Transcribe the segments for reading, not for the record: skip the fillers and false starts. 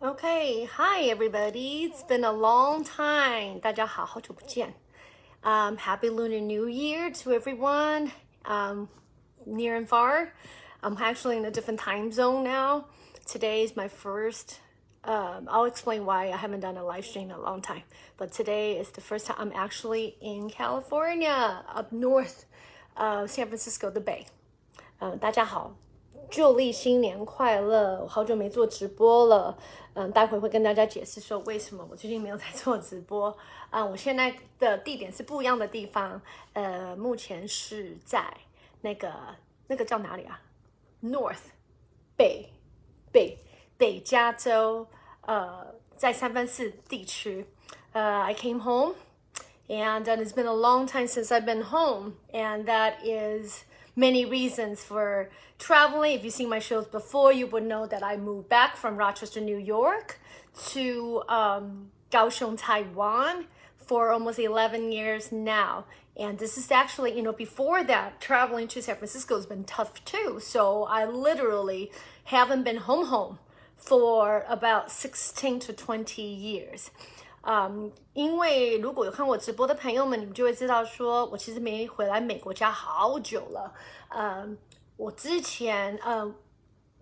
Okay, hi everybody. It's been a long time. 大家好，好久不见。Happy Lunar New Year to everyone, near and far. I'm actually in a different time zone now. Today is my first. I'll explain why I haven't done a live stream in a long time. But today is the first time I'm actually in California, up north, San Francisco, the Bay. 大家好。旧历新年快乐！我好久没做直播了，待会会跟大家解释说为什么我最近没有在做直播。我现在的地点是不一样的地方，目前是在那个叫哪里啊 ？North 北加州，在三藩市地区。I came home, and it's been a long time since I've been home, and that is many reasons for traveling. If you've seen my shows before, you would know that I moved back from Rochester, New York to Kaohsiung, Taiwan for almost 11 years now. And this is actually, before that, traveling to San Francisco has been tough too. So I literally haven't been home for about 16 to 20 years. 因为如果有看我直播的朋友们，你们就会知道说我其实没回来美国家好久了。我之前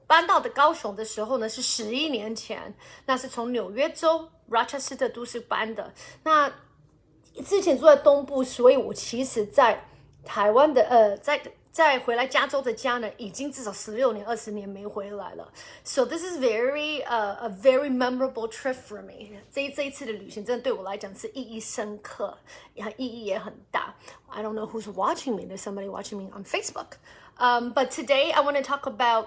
搬到的高雄的时候呢是11年前，那是从纽约州 Rochester 都市搬的。那之前住在东部，所以我其实在台湾的在回来加州的家呢，已经至少16年、20年没回来了。So this is a very memorable trip for me. 这一次的旅行真的对我来讲是意义深刻，意义也很大。I don't know who's watching me. There's somebody watching me on Facebook. But today I want to talk about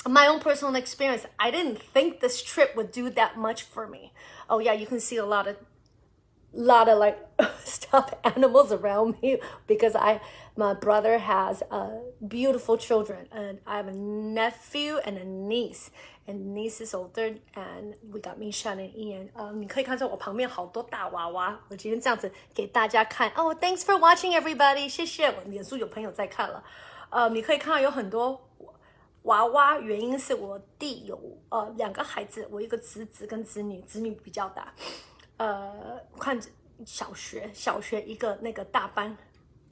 my own personal experience. I didn't think this trip would do that much for me. Oh yeah, you can see a lot of like stuffed animals around me because my brother has beautiful children, and I have a nephew and a niece, and niece is older, and we got Misha and Ian. 你可以看到我旁边好多大娃娃，我今天这样子给大家看。Thanks for watching, everybody. 谢谢，我脸书有朋友在看了。你可以看到有很多娃娃，原因是我弟有2个孩子，我一个侄子跟侄女，侄女比较大。看小学一个那个大班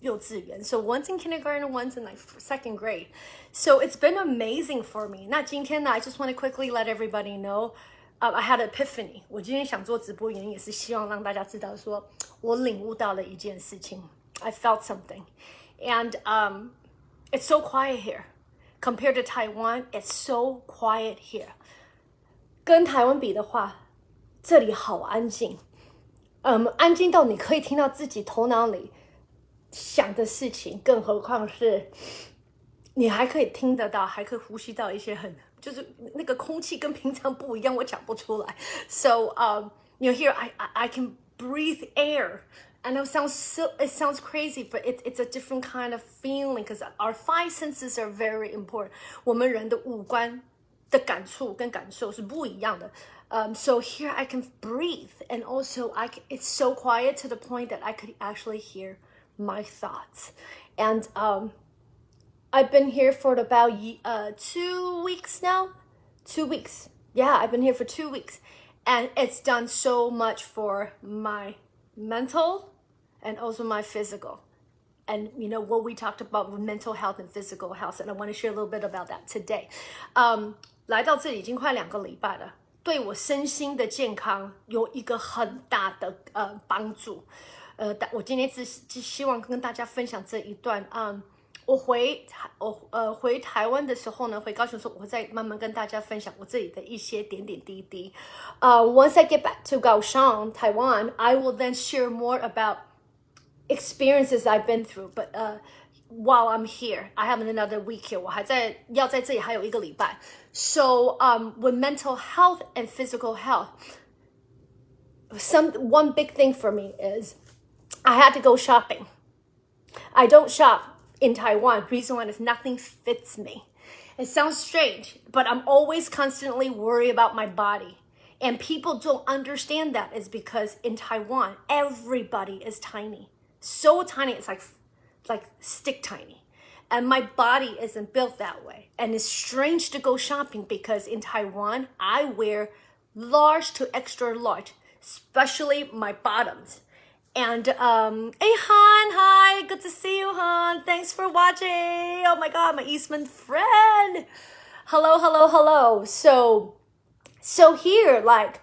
幼稚园 so one's in kindergarten, one's in like second grade. So it's been amazing for me. 那今天呢 I just want to quickly let everybody know I had an epiphany. 我今天想做直播原因也是希望让大家知道说我领悟到了一件事情 I felt something. And it's so quiet here. Compared to Taiwan, it's so quiet here. 跟台湾比的话这里好安静，安静到你可以听到自己头脑里想的事情，更何况是你还可以听得到，还可以呼吸到一些就是那个空气跟平常不一样，我讲不出来。So here I can breathe air. I know it sounds crazy, but it's a different kind of feeling because our 5 senses are very important. 我们人的五官的感触跟感受是不一样的。So here I can breathe, and also it's so quiet to the point that I could actually hear my thoughts. And I've been here for about 2 weeks now. 2 weeks. Yeah, I've been here for 2 weeks. And it's done so much for my mental and also my physical. And what we talked about with mental health and physical health. And I want to share a little bit about that today. 来到这里已经快2个礼拜了，对我身心的健康有一个很大的帮助。我今天只希望跟大家分享这一段。我回台湾的时候呢，回高雄的时候，我会再慢慢跟大家分享我这里的一些点点滴滴。Once I get back to Kaohsiung, Taiwan, I will then share more about experiences I've been through. But while I'm here, I have another week here. 我要在这里还有1个礼拜。So with mental health and physical health, one big thing for me is I had to go shopping. I don't shop in Taiwan. Reason why is nothing fits me. It sounds strange, but I'm always constantly worried about my body. And people don't understand that is because in Taiwan, everybody is tiny. So tiny, it's like stick tiny. And my body isn't built that way. And it's strange to go shopping because in Taiwan, I wear large to extra large, especially my bottoms. And hey Han, hi, good to see you, Han. Thanks for watching. Oh my God, my Eastman friend. Hello. So here, like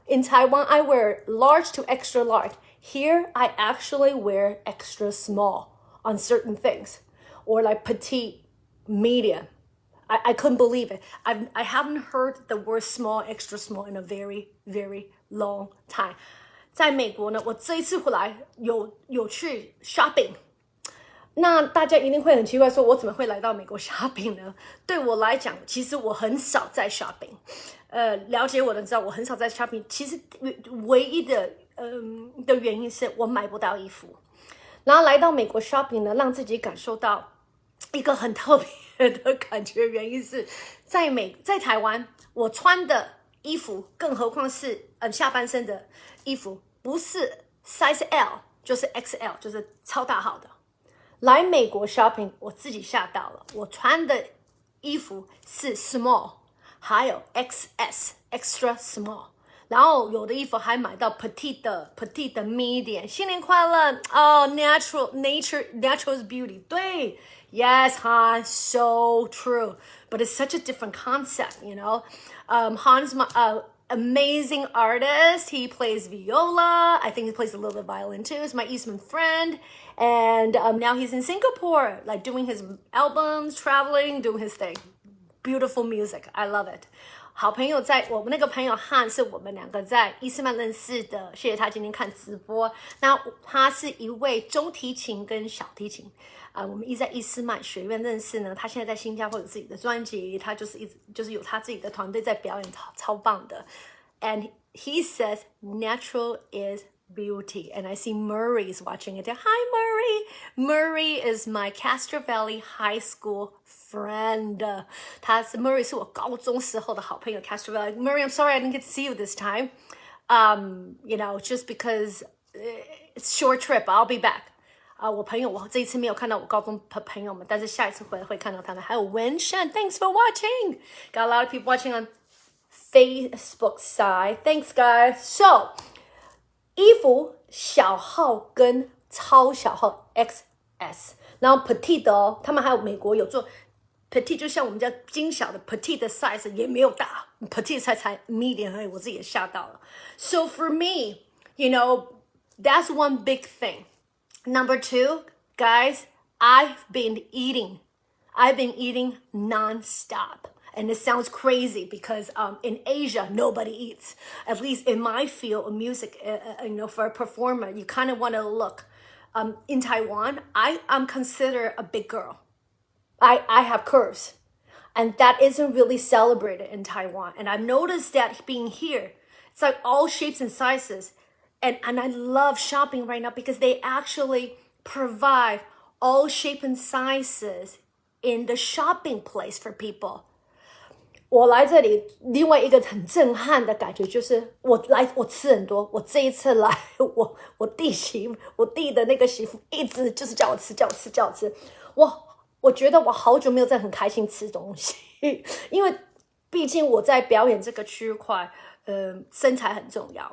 in Taiwan, I wear large to extra large. Here, I actually wear extra small on certain things, or like petite, medium. I couldn't believe it. I haven't heard the word small, extra small in a very, very long time. 在美国呢，我这一次回来有去 shopping。那大家一定会很奇怪，说我怎么会来到美国 shopping 呢？对我来讲，其实我很少在 shopping。了解我的知道，我很少在 shopping。其实唯一的的原因是我买不到衣服。然后来到美国 shopping 呢，让自己感受到一个很特别的感觉。原因是在台湾，我穿的衣服，更何况是下半身的衣服，不是 size L 就是 XL， 就是超大号的。来美国 shopping， 我自己嚇到了。我穿的衣服是 small， 还有 XS extra small， 然后有的衣服还买到 petite 的 medium。新年快乐哦 ！Natural is beauty， 对 ，Yes Han, so true. But it's such a different concept, you know. Han's my amazing artist. He plays viola. I think he plays a little bit of violin too. He's my Eastman friend. And now he's in Singapore, like doing his albums, traveling, doing his thing. Beautiful music. I love it. 好朋友我们那个朋友汉是我们两个在伊斯曼认识的，谢谢他今天看直播。那他是一位中提琴跟小提琴，我们在伊斯曼学院认识呢。他现在在新加坡有自己的专辑，他就是有他自己的团队在表演，超棒的。And he says natural is beauty. And I see Murray is watching it. Hi, Murray. Murray is my Castro Valley High School friend. Murray 是我高中时候的好朋友 Castro Valley. Murray, I'm sorry I didn't get to see you this time. You know, just because it's short trip. I'll be back. 我朋友，我这一次没有看到我高中朋友们，但是下一次回来会看到他们。还有文轩 ，Thanks for watching. Got a lot of people watching on Facebook side. Thanks, guys. So, 衣服小号跟超小号 XS， 然后 petite 哦，他们还有美国有做 petite， 就像我们叫精小的 petite 的 size 也没有大 ，petite 才 medium 而已，我自己也嚇到了。So for me, you know, that's one big thing. Number two, guys, I've been eating nonstop. And it sounds crazy because in Asia, nobody eats. At least in my field of music, you know, for a performer, you kind of want to look. In Taiwan, I'm considered a big girl. I have curves. And that isn't really celebrated in Taiwan. And I've noticed that being here, it's like all shapes and sizes. And I love shopping right now because they actually provide all shapes and sizes in the shopping place for people. 我来这里，另外一个很震撼的感觉就是我吃很多。我这一次来，我弟的那个媳妇一直就是叫我吃。我觉得我好久没有在很开心吃东西，因为毕竟我在表演这个区块，身材很重要。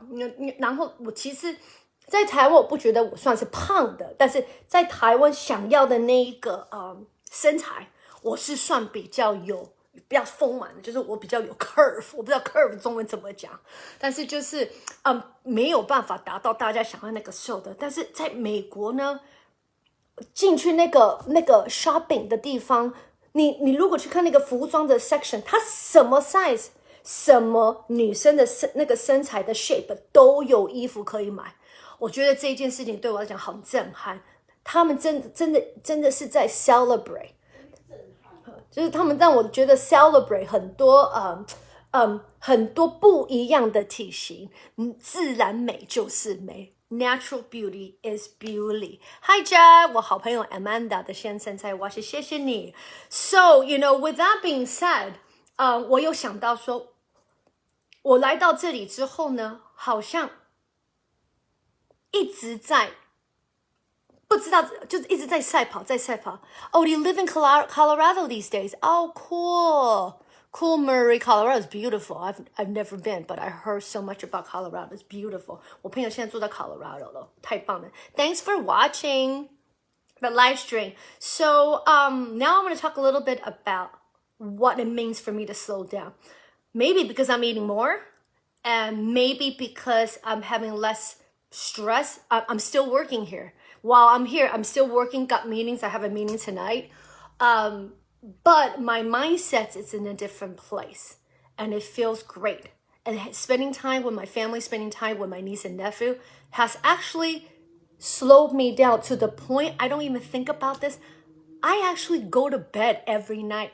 然后我其实，在台湾我不觉得我算是胖的，但是在台湾想要的那一个身材，我是算比较丰满的，就是我比较有 curve， 我不知道 curve 中文怎么讲，但是就是没有办法达到大家想要那个瘦的。但是在美国呢，进去那个 shopping 的地方，你如果去看那个服装的 section， 它什么 size， 什么女生的那个身材的 shape 都有衣服可以买。我觉得这件事情对我来讲很震撼，他们真的是在 celebrate。就是他们让我觉得 celebrate 很多不一样的体型，自然美就是美。Natural beauty is beauty. Hi, Jad， 我好朋友 Amanda 的先生在watch，谢谢你。So, you know, with that being said，我有想到说，我来到这里之后呢，好像一直在。不知道，就是一直在赛跑。Oh, you live in Colorado these days? Oh, Cool Murray, Colorado is beautiful. I've never been, but I heard so much about Colorado. It's beautiful. 我朋友现在住在 Colorado 了，太棒了。Thanks for watching the live stream. So now I'm going to talk a little bit about what it means for me to slow down. Maybe because I'm eating more, and maybe because I'm having less stress. I'm still working here. While I'm here, I'm still working, got meetings. I have a meeting tonight. But my mindset is in a different place, and it feels great. And spending time with my family, spending time with my niece and nephew has actually slowed me down to the point I don't even think about this. I actually go to bed every night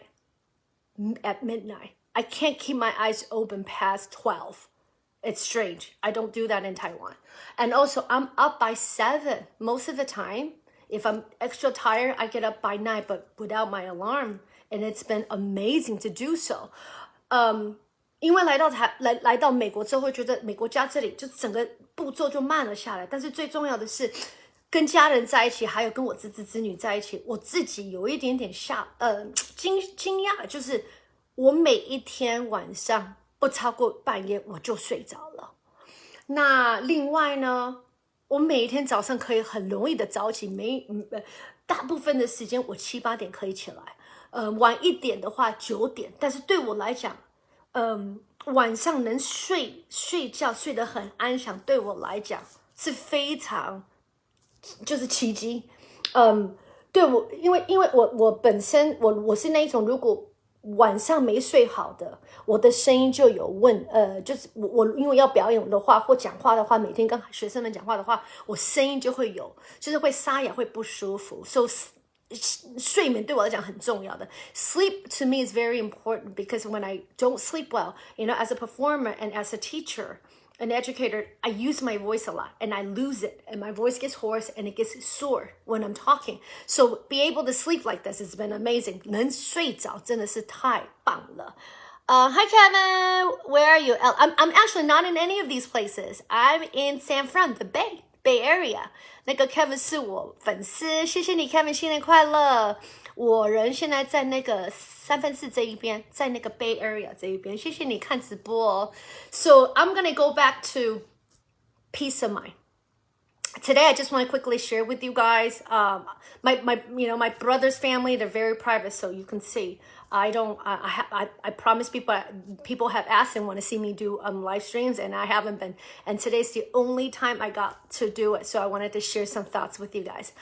at midnight. I can't keep my eyes open past 12. It's strange. I don't do that in Taiwan. And also, I'm up by 7 most of the time. If I'm extra tired, I get up by 9, but without my alarm. And it's been amazing to do so. 因为来到美国之后，会觉得美国家这里就整个步骤就慢了下来。但是最重要的是，跟家人在一起，还有跟我侄子侄女在一起，我自己有一点点惊讶，就是我每一天晚上不超过半夜我就睡着了。那另外呢，我每一天早上可以很容易的早起，大部分的时间我7、8点可以起来，晚一点的话9点。但是对我来讲，晚上能睡觉睡得很安详，对我来讲是非常就是奇迹。对我，因为我本身我是那一种，如果晚上没睡好的，我的声音就有就是我因为要表演的话或讲话的话，每天跟学生们讲话的话，我声音就会就是会沙哑，会不舒服。So 睡眠对我来讲很重要的。Sleep to me is very important because when I don't sleep well, as a performer and as a teacher, an educator, I use my voice a lot and I lose it and my voice gets hoarse and it gets sore when I'm talking. So be able to sleep like this has been amazing. 能睡着真的是太棒了。Hi Kevin, where are you? I'm actually not in any of these places. I'm in San Fran, the Bay Area. 那个 Kevin 是我粉丝，谢谢你 Kevin， 新年快乐。我人现在在那个4这一边，在那个 Bay Area 这一边，谢谢你看直播哦。So I'm gonna go back to peace of mind. Today, I just want to quickly share with you guys, my brother's family, they're very private, so you can see. I promise people have asked and want to see me do live streams, and I haven't been. And today's the only time I got to do it, so I wanted to share some thoughts with you guys.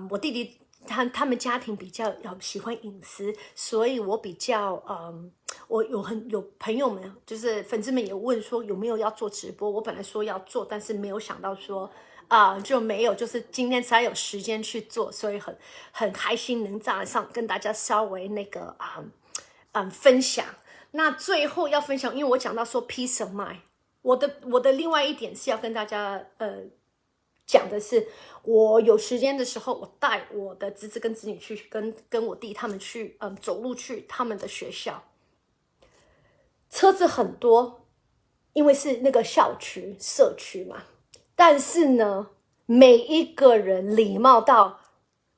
我弟弟他们家庭比较喜欢隐私，所以我比较我有朋友们，就是粉丝们也问说有没有要做直播，我本来说要做，但是没有想到说。就没有，就是今天才有时间去做，所以很开心能在上跟大家稍微那个分享。那最后要分享，因为我讲到说 peace of mind， 我的另外一点是要跟大家讲的是，我有时间的时候，我带我的侄子跟侄女去跟我弟他们去走路去他们的学校，车子很多，因为是那个校区社区嘛。但是呢，每一个人礼貌到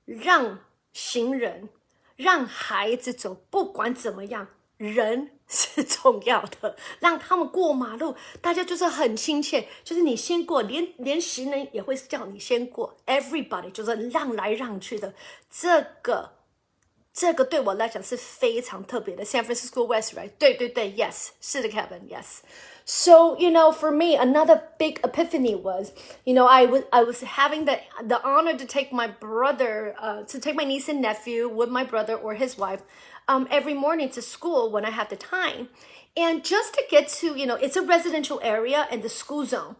让行人、让孩子走，不管怎么样，人是重要的。让他们过马路，大家就是很亲切，就是你先过，连行人也会叫你先过。Everybody 就是让来让去的，这个对我来讲是非常特别的。San Francisco West, right? 对 yes, 是的 Kevin, yes. So, for me, another big epiphany was, I was having the honor to take my brother, to take my niece and nephew with my brother or his wife, every morning to school when I had the time. And just to get to, it's a residential area and the school zone.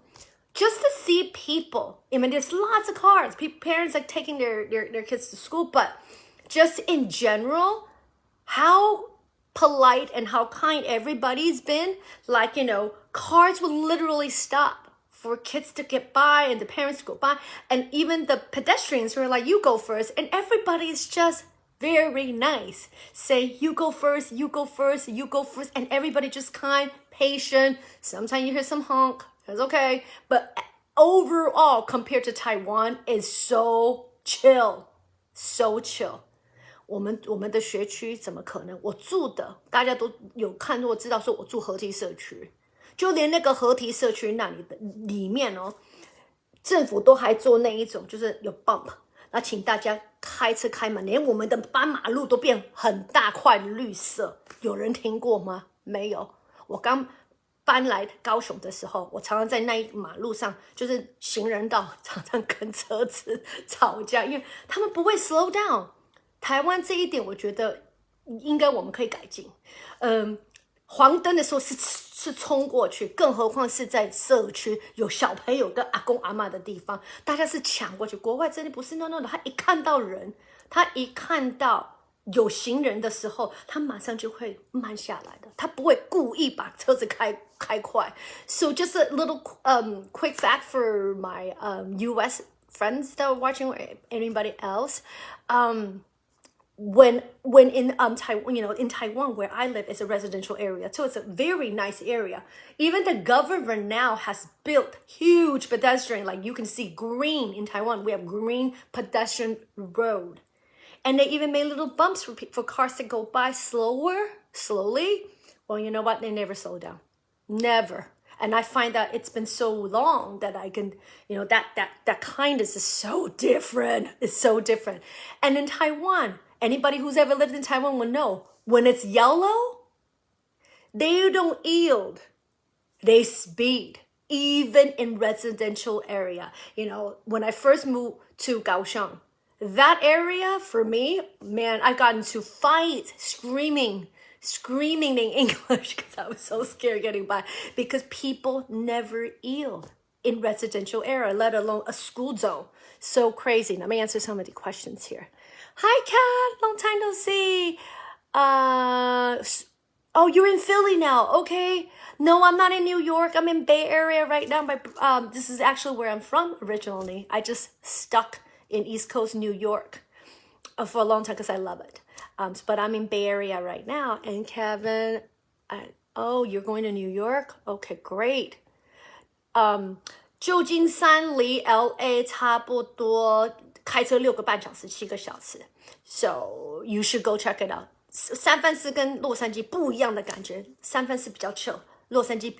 Just to see people, there's lots of cars, parents like taking their kids to school, but just in general, how polite and how kind everybody's been. Like, cars will literally stop for kids to get by and the parents to go by. And even the pedestrians were like, you go first. And everybody's just very nice. Say, you go first, you go first, you go first. And everybody just kind, patient. Sometimes you hear some honk. That's okay. But overall, compared to Taiwan, it's so chill. So chill. 我们的学区怎么可能？我住的大家都有看过，知道说我住河堤社区，就连那个河堤社区那里的里面哦，政府都还做那一种，就是有 bump， 那请大家开车开门，连我们的斑马路都变很大块的绿色，有人听过吗？没有。我刚搬来高雄的时候，我常常在那一马路上，就是行人道，常常跟车子吵架，因为他们不会 slow down。台湾这一点，我觉得应该我们可以改进。黄灯的时候是冲过去，更何况是在社区有小朋友跟阿公阿嬷的地方，大家是抢过去。国外真的不是 no， 他一看到人，他一看到有行人的时候，他马上就会慢下来的，他不会故意把车子开快。So just a little quick fact for my U.S. friends that are watching, or anybody else. When in Taiwan, in Taiwan where I live, it's a residential area, so it's a very nice area. Even the government now has built huge pedestrian, like you can see green in Taiwan. We have green pedestrian road, and they even made little bumps for cars to go by slowly. Well, you know what? They never slow down, never. And I find that it's been so long that I can, that kindness is so different. It's so different. And in Taiwan, anybody who's ever lived in Taiwan will know, when it's yellow, they don't yield. They speed, even in residential area. When I first moved to Kaohsiung, that area, for me, man, I got into fights, screaming in English because I was so scared getting by, because people never yield in residential area, let alone a school zone. So crazy. Let me answer some of the questions here. Hi, Kat. Long time no see. Oh, you're in Philly now. Okay. No, I'm not in New York. I'm in Bay Area right now. This is actually where I'm from originally. I just stuck in East Coast New York for a long time because I love it. But I'm in Bay Area right now. And Kevin, oh, you're going to New York? Okay, great. 旧金山离 LA 差不多开车6个半小时7个小时 So you should go check it out. 三藩市跟洛杉矶不一样的感觉，三藩市比较 chill， 洛杉矶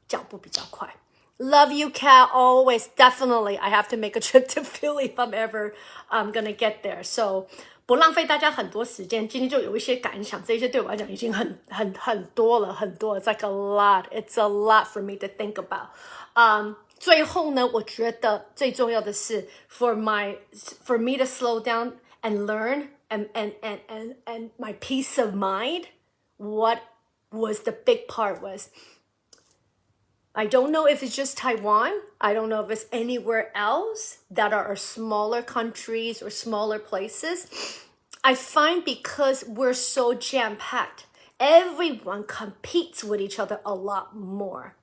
脚步比较快。Love you, Kat, always. Definitely, I have to make a trip to Philly if I'm ever gonna get there. So 不浪费大家很多时间，今天就有一些感想，这些对我来讲已经很多了。It's like a lot. It's a lot for me to think about. 最后呢，我觉得最重要的是 for me to slow down and learn and my peace of mind. What was the big part was, I don't know if it's just Taiwan. I don't know if it's anywhere else that are smaller countries or smaller places. I find because we're so jam-packed, everyone competes with each other a lot more.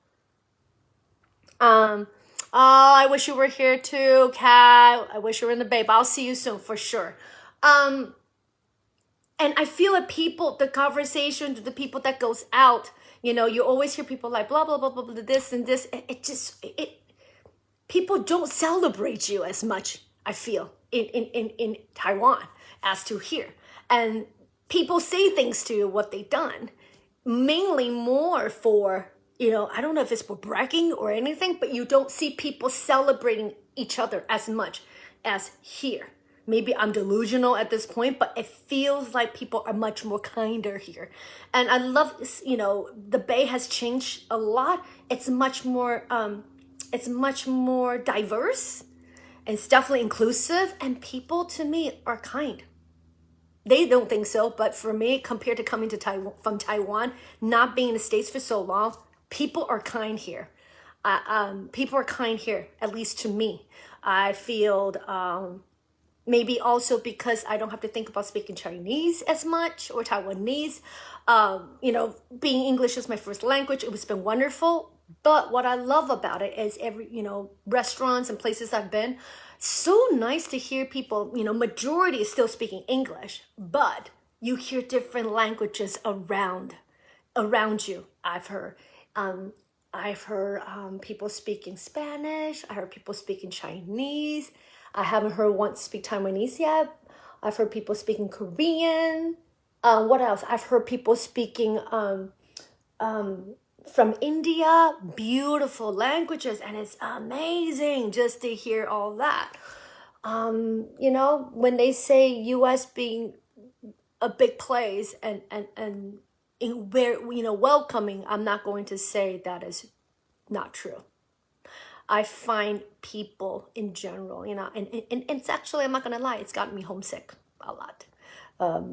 Oh, I wish you were here too, Kat. I wish you were in the Bay, but I'll see you soon for sure. And I feel like the conversation, the people that goes out, you always hear people like blah, blah, blah, blah, blah, this and this. People don't celebrate you as much, I feel, in Taiwan as to here. And people say things to you, what they've done, mainly more for, I don't know if it's for bragging or anything, but you don't see people celebrating each other as much as here. Maybe I'm delusional at this point, but it feels like people are much more kinder here. And I love, the Bay has changed a lot. It's much more diverse. It's definitely inclusive. And people, to me, are kind. They don't think so, but for me, compared to coming to from Taiwan, not being in the States for so long, people are kind here. People are kind here, at least to me. I feel... maybe also because I don't have to think about speaking Chinese as much or Taiwanese. Being English is my first language. It's been wonderful. But what I love about it is restaurants and places I've been, so nice to hear people, majority is still speaking English, but you hear different languages around you. I've heard people speaking Spanish. I heard people speaking Chinese. I haven't heard one speak Taiwanese yet. I've heard people speaking Korean. What else? I've heard people speaking from India, beautiful languages, and it's amazing just to hear all that. You know, when they say U.S. being a big place and in where, you know, welcoming, I'm not going to say that is not true. I find people in general, you know, and it's actually, I'm not going to lie, it's gotten me homesick a lot.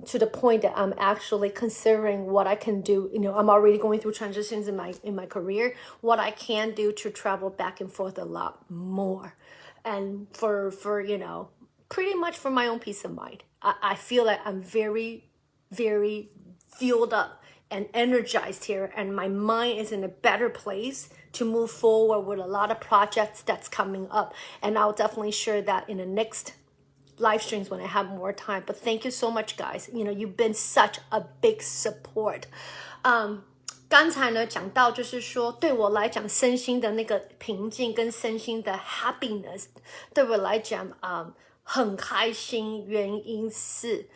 To the point that I'm actually considering what I can do. You know, I'm already going through transitions in my career, what I can do to travel back and forth a lot more. And for you know, pretty much for my own peace of mind. I feel like I'm very, very fueled up and energized here, and my mind is in a better place to move forward with a lot of projects that's coming up. And I'll definitely share that in the next live streams when I have more time. But thank you so much, guys. You know, you've been such a big support. 刚才呢讲到就是说，对我来讲，身心的那个平静跟身心的 happiness， 对我来讲很开心。原因是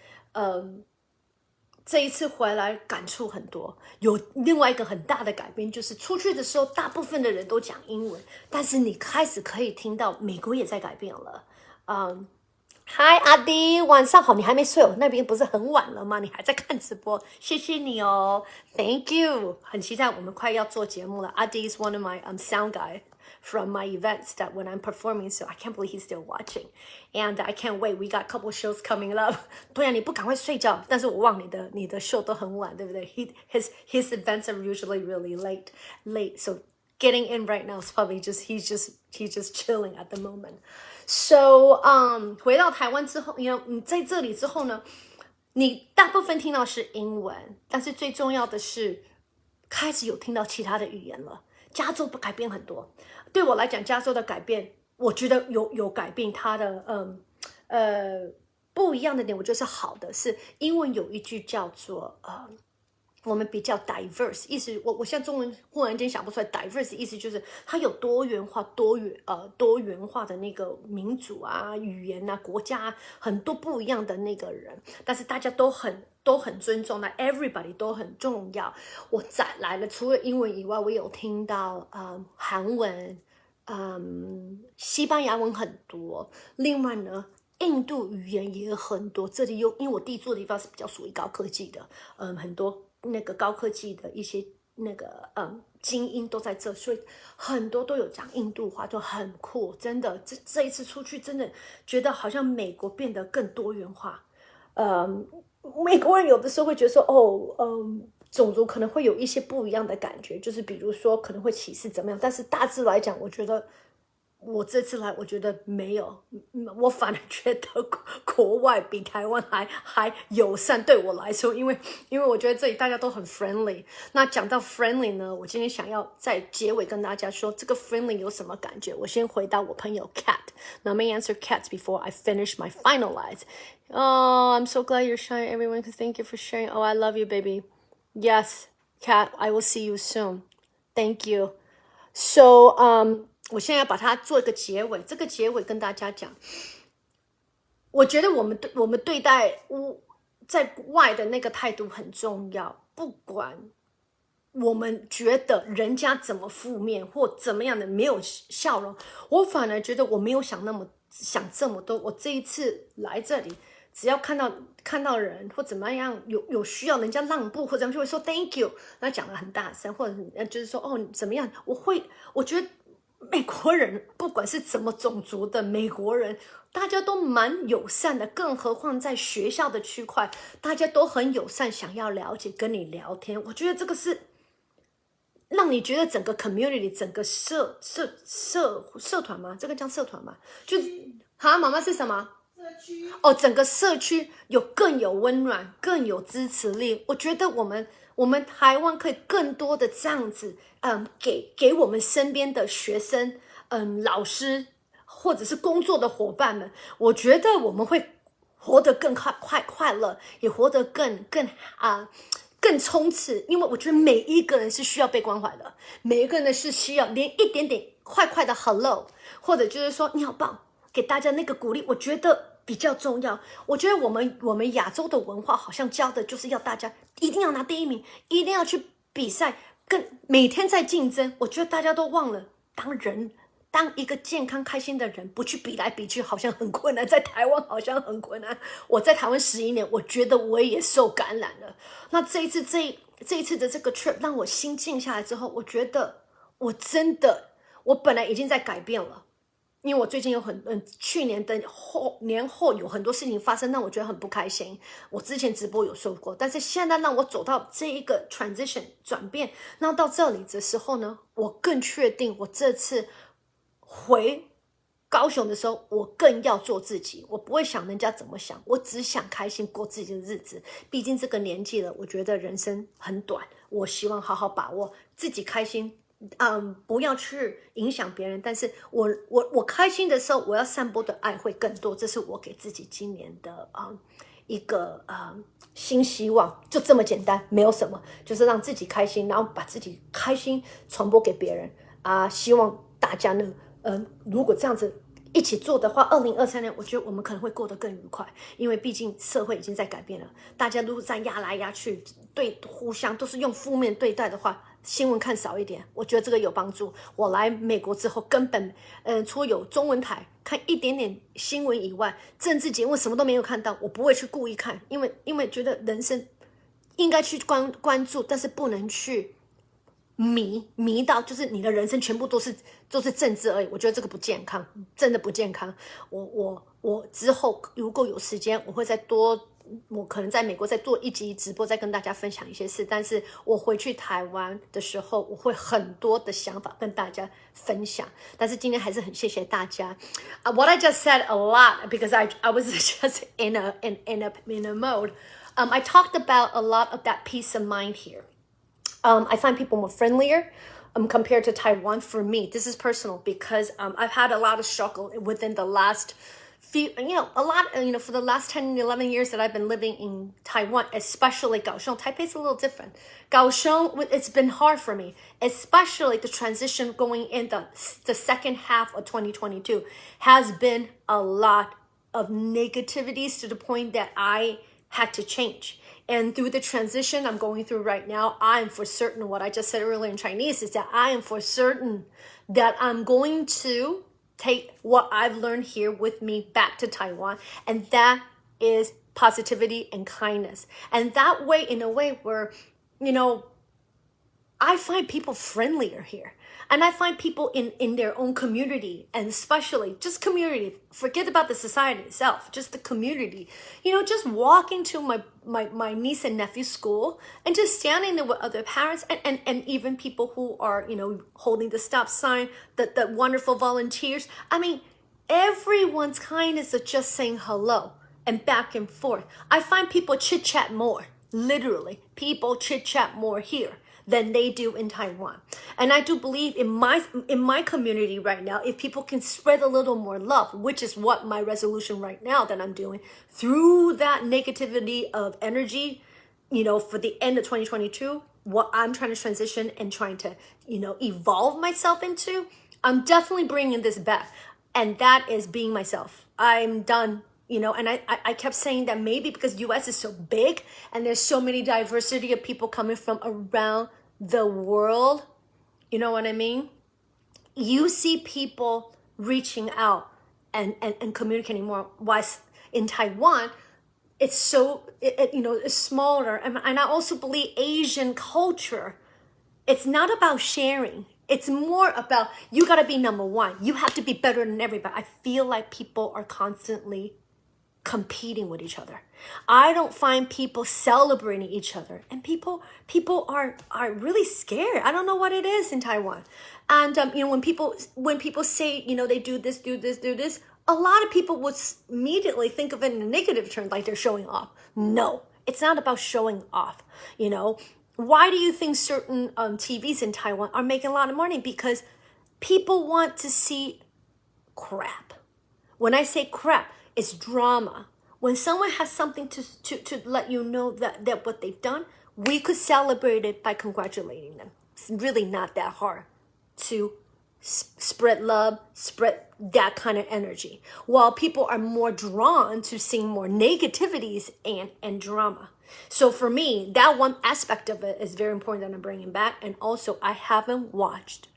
这一次回来感触很多。有另外一个很大的改变，就是出去的时候，大部分的人都讲英文，但是你开始可以听到美国也在改变了。嗨，阿迪，晚上好，你还没睡哦？那边不是很晚了吗？你还在看直播，谢谢你哦 ，Thank you， 很期待我们快要做节目了。阿迪 is one of my sound guy from my events that when I'm performing, so I can't believe he's still watching, and I can't wait. We got a couple shows coming up. 对啊，你不赶快睡觉，但是我忘你的 show 都很晚，对不对？ His events are usually really late, so getting in right now is probably he's just chilling at the moment. So, 回到台湾之后，你在这里之后呢，你大部分听到是英文，但是最重要的是开始有听到其他的语言了。加州改变很多，对我来讲，加州的改变，我觉得有改变它的不一样的点，我觉得是好的，是英文有一句叫做我们比较 diverse， 意思我现在中文忽然间想不出来 diverse 意思就是它有多元化的那个民族啊、语言啊、国家啊，很多不一样的那个人，但是大家都很尊重，那 everybody 都很重要。我再来了，除了英文以外，我有听到韩文、西班牙文很多，另外呢。印度语言也很多，这里因为我地住的地方是比较属于高科技的，很多那个高科技的一些那个精英都在这，所以很多都有讲印度话，就很酷，真的。这一次出去，真的觉得好像美国变得更多元化。美国人有的时候会觉得说，种族可能会有一些不一样的感觉，就是比如说可能会歧视怎么样，但是大致来讲，我觉得。我这次来，我觉得没有，我反而觉得国外比台湾还友善，对我来说，因为我觉得这里大家都很 friendly。那讲到 friendly 呢，我今天想要在结尾跟大家说，这个 friendly 有什么感觉？我先回答我朋友 Cat。Now, let me answer Cat before I finish my finalize. Oh, I'm so glad you're sharing, everyone. Thank you for sharing. Oh, I love you, baby. Yes, Cat, I will see you soon. Thank you. So,我现在把它做一个结尾，这个结尾跟大家讲，我觉得我们对待在外的那个态度很重要，不管我们觉得人家怎么负面或怎么样的没有笑容，我反而觉得我没有想这么多。我这一次来这里，只要看到人或怎么样有需要人家让步或者就会说 thank you， 那讲得很大声，或者就是说怎么样，我觉得。美国人不管是怎么种族的美国人，大家都蛮友善的，更何况在学校的区块，大家都很友善，想要了解跟你聊天。我觉得这个是让你觉得整个 community 整个社团吗？这个叫社团吗？就是妈妈是什么？社区整个社区更有温暖，更有支持力。我觉得我们台湾可以更多的这样子，给我们身边的学生，老师或者是工作的伙伴们，我觉得我们会活得更快乐，也活得更冲刺。因为我觉得每一个人是需要被关怀的，每一个人是需要连一点点快的 hello， 或者就是说你好棒，给大家那个鼓励，我觉得比较重要。我觉得我们亚洲的文化好像教的就是要大家一定要拿第一名，一定要去比赛，每天在竞争。我觉得大家都忘了，当一个健康开心的人，不去比来比去，好像很困难。在台湾好像很困难。我在台湾11年，我觉得我也受感染了。那这一次的这个 trip 让我心静下来之后，我觉得我本来已经在改变了。因为我最近有去年的年后有很多事情发生，让我觉得很不开心。我之前直播有说过，但是现在让我走到这一个 transition 转变，然后到这里的时候呢，我更确定我这次回高雄的时候，我更要做自己。我不会想人家怎么想，我只想开心过自己的日子。毕竟这个年纪了，我觉得人生很短，我希望好好把握自己开心。不要去影响别人，但是我开心的时候，我要散播的爱会更多。这是我给自己今年的一个新希望，就这么简单，没有什么，就是让自己开心，然后把自己开心传播给别人希望大家呢，如果这样子一起做的话，2023年我觉得我们可能会过得更愉快，因为毕竟社会已经在改变了。大家如果在压来压去，互相都是用负面对待的话，新闻看少一点，我觉得这个有帮助。我来美国之后，根本除了有中文台看一点点新闻以外，政治节目什么都没有看到。我不会去故意看，因为觉得人生应该去关注，但是不能去迷到就是你的人生全部都是政治而已。我觉得这个不健康，真的不健康。我之后如果有时间，我可能在美国再做一集直播，再跟大家分享一些事。但是我回去台湾的时候，我会很多的想法跟大家分享。但是今天还是很谢谢大家。What I just said a lot because I was just in a mode. I talked about a lot of that peace of mind here. I find people more friendlier compared to Taiwan for me. This is personal because I've had a lot of struggle within the last for the last 10, 11 years that I've been living in Taiwan, especially Kaohsiung. Taipei's a little different. Kaohsiung, it's been hard for me, especially the transition going in the second half of 2022 has been a lot of negativities to the point that I had to change. And through the transition I'm going through right now, I am for certain, what I just said earlier in Chinese is that I am for certain that I'm going to take what I've learned here with me back to Taiwan. And that is positivity and kindness. And that way, in a way where, I find people friendlier here. And I find people in their own community, and especially just community, forget about the society itself, just the community, just walking to my niece and nephew's school and just standing there with other parents and even people who are, holding the stop sign, the wonderful volunteers. I mean, everyone's kindness of just saying hello and back and forth. I find people chit-chat more, literally. People chit-chat more here than they do in Taiwan. And I do believe in my community right now, if people can spread a little more love, which is what my resolution right now that I'm doing, through that negativity of energy, for the end of 2022, what I'm trying to transition and trying to, evolve myself into, I'm definitely bringing this back. And that is being myself. I'm done. And I kept saying that maybe because US is so big and there's so many diversity of people coming from around the world, you know what I mean? You see people reaching out and communicating more. Whilst in Taiwan, it's so, it's smaller. And I also believe Asian culture, it's not about sharing. It's more about, you got to be number one. You have to be better than everybody. I feel like people are constantly competing with each other. I don't find people celebrating each other, and people are really scared. I don't know what it is in Taiwan. And when people say, they do this, a lot of people would immediately think of it in a negative term, like they're showing off. No, it's not about showing off. Why do you think certain TVs in Taiwan are making a lot of money? Because people want to see crap. When I say crap, it's drama. When someone has something to let you know that what they've done, we could celebrate it by congratulating them. It's really not that hard to spread love, spread that kind of energy, while people are more drawn to seeing more negativities and drama. So for me, that one aspect of it is very important that I'm bringing back. And also, I haven't watched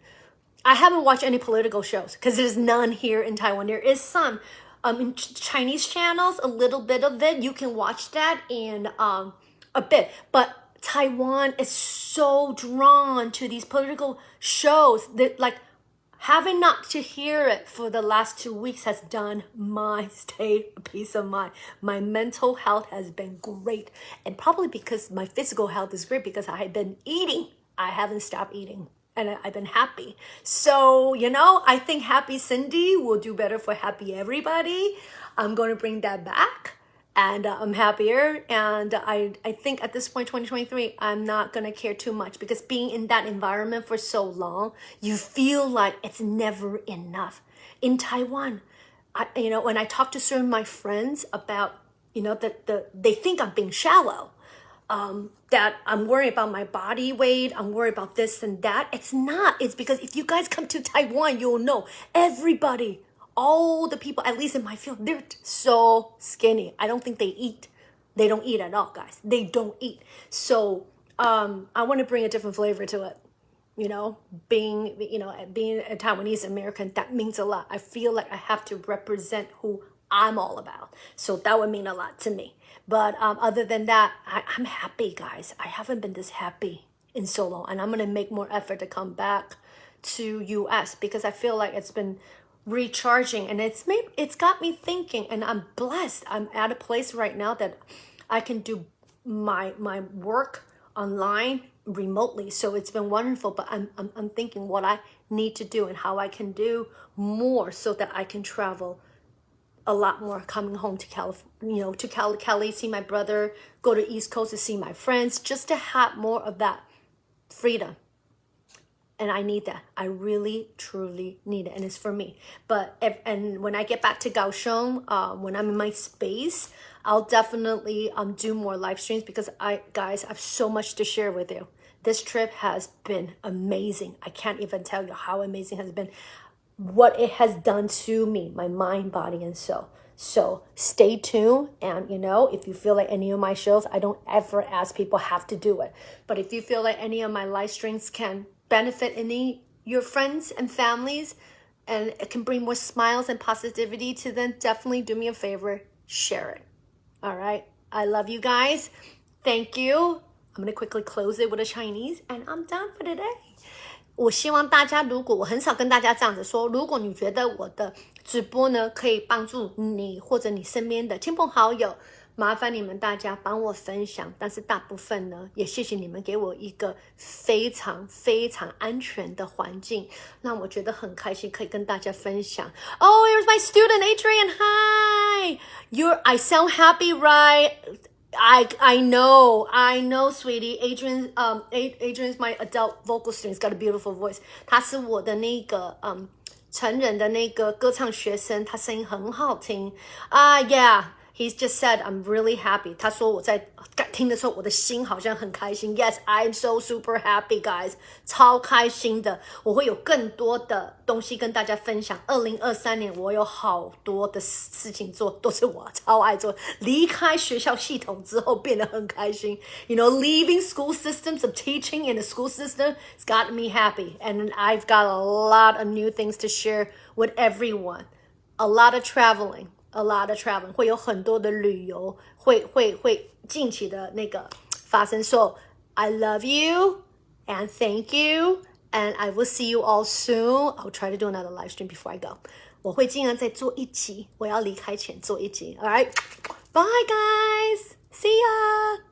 any political shows because there's none here in Taiwan. There is some in Chinese channels, a little bit of it. You can watch that in a bit. But Taiwan is so drawn to these political shows that, like, having not to hear it for the last 2 weeks has done my state a peace of mind. My mental health has been great. And probably because my physical health is great because I have been eating. I haven't stopped eating. And I've been happy. So, I think Happy Cindy will do better for happy everybody. I'm going to bring that back. And I'm happier. And I think at this point, 2023, I'm not going to care too much. Because being in that environment for so long, you feel like it's never enough. In Taiwan, when I talk to certain of my friends about, they think I'm being shallow. That I'm worried about my body weight, I'm worried about this and that. It's not. It's because if you guys come to Taiwan, you'll know everybody, all the people, at least in my field, they're so skinny. I don't think they eat. They don't eat at all, guys. They don't eat. So I want to bring a different flavor to it. Being a Taiwanese American, that means a lot. I feel like I have to represent who I'm all about. So that would mean a lot to me. But other than that, I'm happy, guys. I haven't been this happy in so long. And I'm going to make more effort to come back to US because I feel like it's been recharging. And it's got me thinking. And I'm blessed. I'm at a place right now that I can do my work online remotely. So it's been wonderful. But I'm thinking what I need to do and how I can do more so that I can travel a lot more, coming home to California, to Cali, see my brother, go to East Coast to see my friends, just to have more of that freedom. And I need that. I really, truly need it. And it's for me. And when I get back to Kaohsiung, when I'm in my space, I'll definitely do more live streams because I have so much to share with you. This trip has been amazing. I can't even tell you how amazing it has been. What it has done to me, my mind, body, and soul. So stay tuned. And, if you feel like any of my shows, I don't ever ask people have to do it. But if you feel like any of my live streams can benefit your friends and families, and it can bring more smiles and positivity to them, definitely do me a favor, share it. All right. I love you guys. Thank you. I'm going to quickly close it with a Chinese, and I'm done for today. 我希望大家，如果我很少跟大家这样子说，如果你觉得我的直播呢可以帮助你或者你身边的亲朋好友，麻烦你们大家帮我分享。但是大部分呢，也谢谢你们给我一个非常非常安全的环境，让我觉得很开心，可以跟大家分享。Oh, here's my student Adrian. Hi. I sound happy, right? I know, sweetie. Adrian's my adult vocal student. He's got a beautiful voice. 他是我的那个成人的那个歌唱学生，他声音很好听。Yeah. He's just said, I'm really happy. 他说我在听的时候，我的心好像很开心。Yes, I'm so super happy, guys. 超开心的。我会有更多的东西跟大家分享。2023年我有好多的事情做，都是我超爱做。离开学校系统之后变得很开心。Leaving school systems of teaching in the school system, it's got me happy. And I've got a lot of new things to share with everyone. A lot of traveling. 会有很多的旅游，会近期的那个发生。So I love you and thank you and I will see you all soon. I'll try to do another live stream before I go. 我会尽量再做一集，我要离开前做一集。All right, bye guys, see ya.